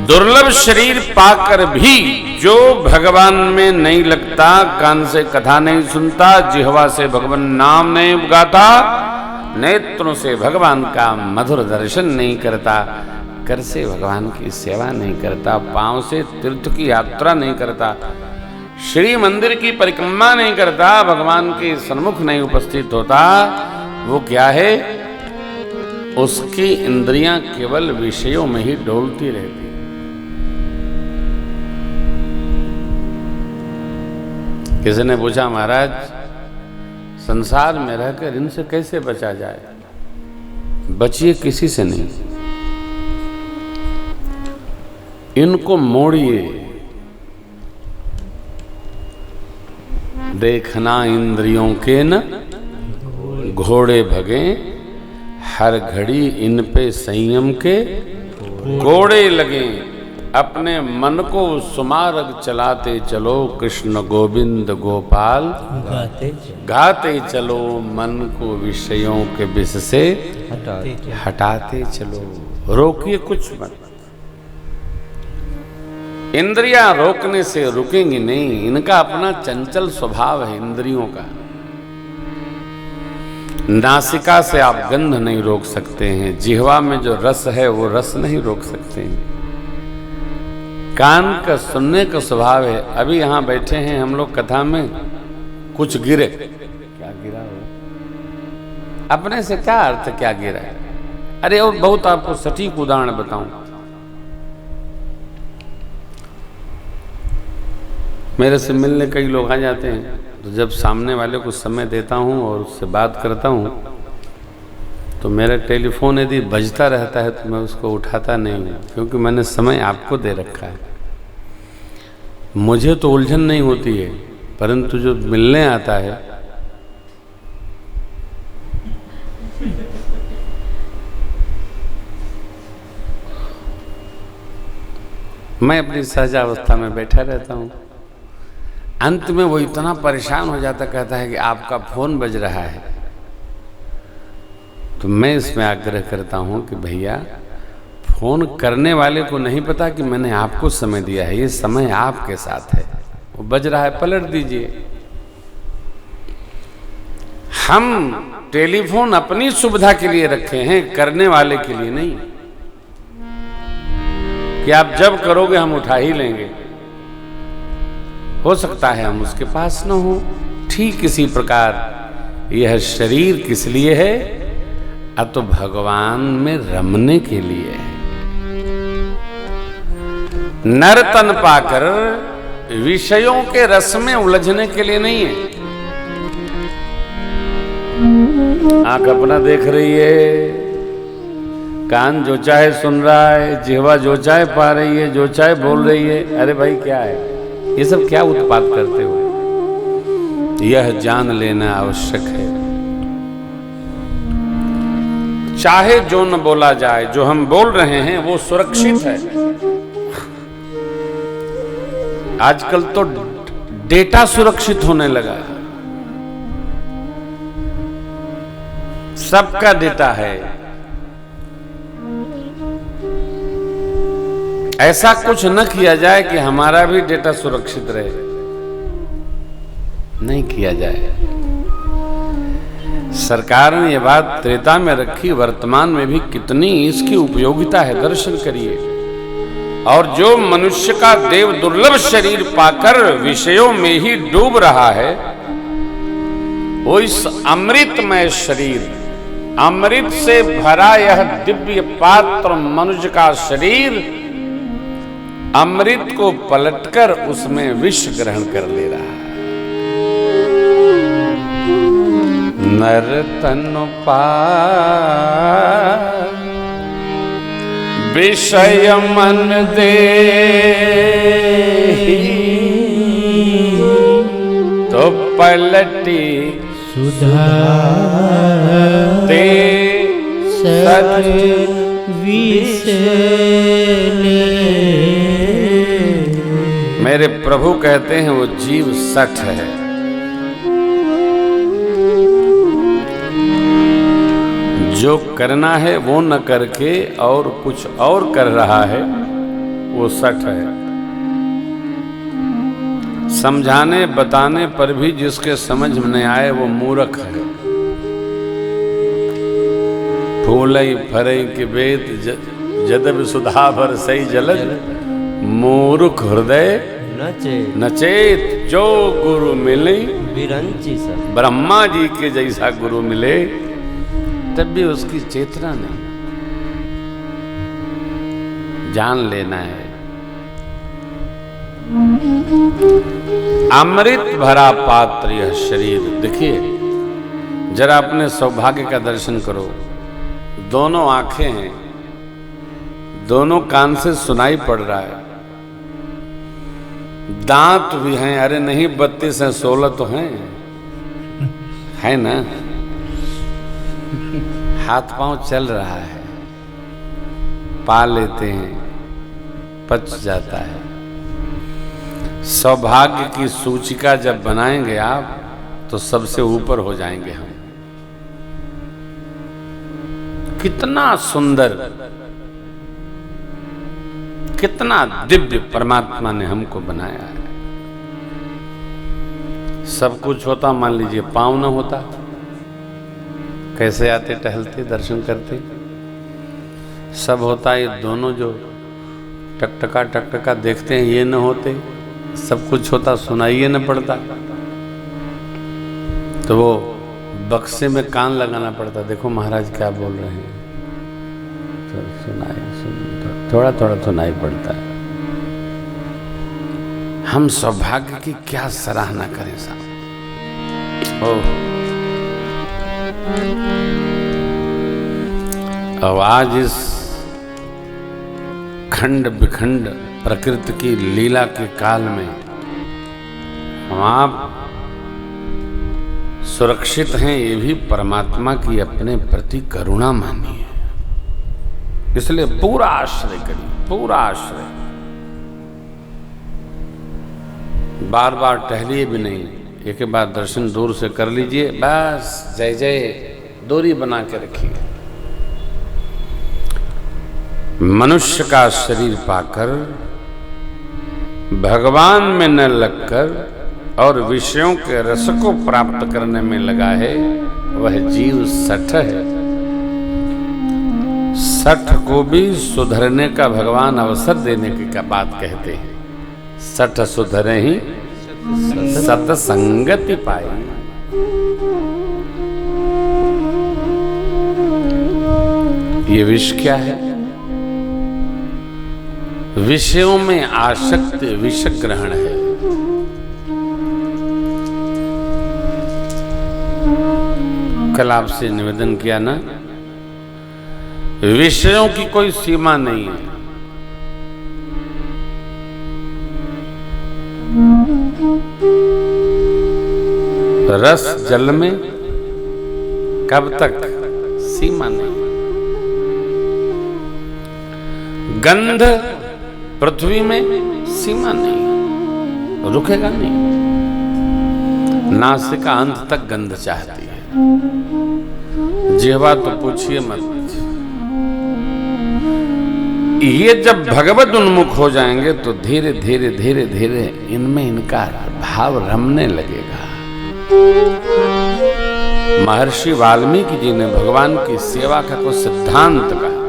दुर्लभ शरीर पाकर भी जो भगवान में नहीं लगता, कान से कथा नहीं सुनता, जिह्वा से भगवान नाम नहीं गाता, नेत्रों से भगवान का मधुर दर्शन नहीं करता, कर से भगवान की सेवा नहीं करता, पांव से तीर्थ की यात्रा नहीं करता, श्री मंदिर की परिक्रमा नहीं करता, भगवान के सन्मुख नहीं उपस्थित होता, वो क्या है? उसकी इंद्रियां केवल विषयों में ही डोलती रहती। किसी ने पूछा, महाराज संसार में रहकर इनसे कैसे बचा जाए? बचिए किसी से नहीं, इनको मोड़िए। देखना इंद्रियों के न घोड़े भगे, हर घड़ी इन पे संयम के घोड़े लगे। अपने मन को सुमार्ग चलाते चलो, कृष्ण गोविंद गोपाल गाते चलो, मन को विषयों के विष से हटाते चलो। रोकिए कुछ मत। इंद्रियां रोकने से रुकेंगी नहीं, इनका अपना चंचल स्वभाव है इंद्रियों का। नासिका से आप गंध नहीं रोक सकते हैं, जिह्वा में जो रस है वो रस नहीं रोक सकते हैं। कान का सुनने का स्वभाव है। अभी यहां बैठे हैं हम लोग कथा में, कुछ गिरे, क्या गिरा हो? अपने से क्या अर्थ क्या गिरा है? अरे और बहुत आपको सटीक उदाहरण बताऊं। मेरे से मिलने कई लोग आ जाते हैं, तो जब सामने वाले को समय देता हूं और उससे बात करता हूं, तो मेरा टेलीफोन यदि बजता रहता है तो मैं उसको उठाता नहीं हूं, क्योंकि मैंने समय आपको दे रखा है। मुझे तो उलझन नहीं होती है, परंतु जो मिलने आता है मैं अपनी सहजावस्था में बैठा रहता हूं। अंत में वो इतना परेशान हो जाता, कहता है कि आपका फोन बज रहा है। तो मैं इसमें आग्रह करता हूं कि भैया, फोन करने वाले को नहीं पता कि मैंने आपको समय दिया है, ये समय आपके साथ है। वो बज रहा है, पलट दीजिए। हम टेलीफोन अपनी सुविधा के लिए रखे हैं, करने वाले के लिए नहीं, कि आप जब करोगे हम उठा ही लेंगे। हो सकता है हम उसके पास न हो। ठीक इसी प्रकार यह शरीर किस लिए है? तो भगवान में रमने के लिए है। नर तन पाकर विषयों के रस में उलझने के लिए नहीं है। आंख अपना देख रही है, कान जो चाहे सुन रहा है, जिह्वा जो चाहे पा रही है, जो चाहे बोल रही है। अरे भाई क्या है ये सब? क्या उत्पात करते हो? यह जान लेना आवश्यक है। चाहे जो न बोला जाए, जो हम बोल रहे हैं वो सुरक्षित है। आजकल तो डेटा सुरक्षित होने लगा, सबका डेटा है। ऐसा कुछ न किया जाए कि हमारा भी डेटा सुरक्षित रहे, नहीं किया जाए। सरकार ने यह बात त्रेता में रखी, वर्तमान में भी कितनी इसकी उपयोगिता है, दर्शन करिए। और जो मनुष्य का देव दुर्लभ शरीर पाकर विषयों में ही डूब रहा है, वो इस अमृतमय शरीर, अमृत से भरा यह दिव्य पात्र मनुष्य का शरीर अमृत को पलटकर उसमें विष ग्रहण कर ले रहा है। नर तनु पार विषय मन दे, तो पलटी सुधा ते सच विष ले। मेरे प्रभु कहते हैं वो जीव सठ है। जो करना है वो न करके और कुछ और कर रहा है वो सठ है। समझाने बताने पर भी जिसके समझ में नहीं आए वो मूर्ख है। फूलई फरई के वेद जदब सुधा भर सही जलद, मूर्ख हृदय नचेत। जो गुरु मिले विरंची सब, ब्रह्मा जी के जैसा गुरु मिले तब भी उसकी चेतना नहीं। जान लेना है अमृत भरा पात्र यह शरीर। देखिए जरा अपने सौभाग्य का दर्शन करो। दोनों आंखें हैं, दोनों कान से सुनाई पड़ रहा है, दांत भी हैं। अरे नहीं 32 हैं 16 तो हैं, है ना। हाथ पांव चल रहा है, पा लेते हैं, पच जाता है। सौभाग्य की सूचिका जब बनाएंगे आप तो सबसे ऊपर हो जाएंगे हम। कितना सुंदर, कितना दिव्य परमात्मा ने हमको बनाया है। सब कुछ होता, मान लीजिए पाँव न होता, कैसे आते टहलते दर्शन करते। सब होता, ये दोनों जो टकटका देखते हैं ये न होते। सब कुछ होता, सुनाइए न पड़ता, तो वो बक्से में कान लगाना पड़ता। देखो महाराज क्या बोल रहे हैं, तो थोड़ा थोड़ा सुनाई पड़ता है। हम सौभाग्य की क्या सराहना करें साहब। ओह, अब आज इस खंड विखंड प्रकृति की लीला के काल में हम आप सुरक्षित हैं, ये भी परमात्मा की अपने प्रति करुणा मानी है। इसलिए पूरा आश्रय करिए, पूरा आश्रय। बार बार टहलिए भी नहीं, एक बार दर्शन दूर से कर लीजिए, बस जय जय दूरी बना के रखिए। मनुष्य का शरीर पाकर भगवान में न लगकर और विषयों के रस को प्राप्त करने में लगा है, वह जीव सठ है। सठ को भी सुधरने का भगवान अवसर देने की क्या बात कहते हैं। सठ सुधरे ही सतसंगति पाई। ये विष क्या है? विषयों में आसक्त विष ग्रहण है। कल आपसे निवेदन किया ना, विषयों की कोई सीमा नहीं है। रस जल में कब तक, सीमा नहीं। गंध पृथ्वी में सीमा नहीं, रुकेगा नहीं। नासिका अंत तक गंध चाहती है, जिह्वा तो पूछिए मत। ये जब भगवत उन्मुख हो जाएंगे तो धीरे धीरे धीरे धीरे इनमें इनका भाव रमने लगेगा। महर्षि वाल्मीकि जी ने भगवान की सेवा का कुछ सिद्धांत कहा।